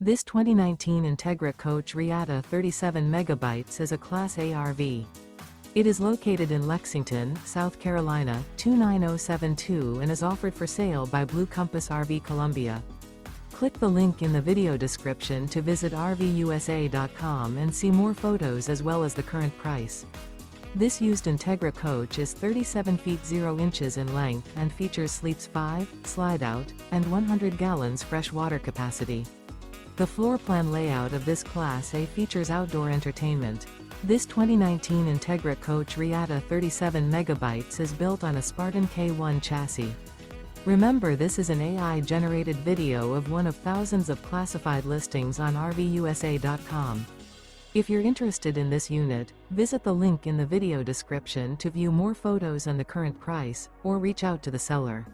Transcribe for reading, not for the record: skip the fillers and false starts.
This 2019 Entegra Coach Reatta 37 megabytes is a Class A RV. It is located in Lexington, South Carolina, 29072 and is offered for sale by Blue Compass RV Columbia. Click the link in the video description to visit RVUSA.com and see more photos as well as the current price. This used Entegra coach is 37 feet 0 inches in length and features sleeps 5, slide-out, and 100 gallons fresh water capacity. The floor plan layout of this Class A features outdoor entertainment. This 2019 Entegra Coach Reatta 37 megabytes is built on a Spartan K1 chassis. Remember, this is an AI-generated video of one of thousands of classified listings on RVUSA.com. If you're interested in this unit, visit the link in the video description to view more photos and the current price, or reach out to the seller.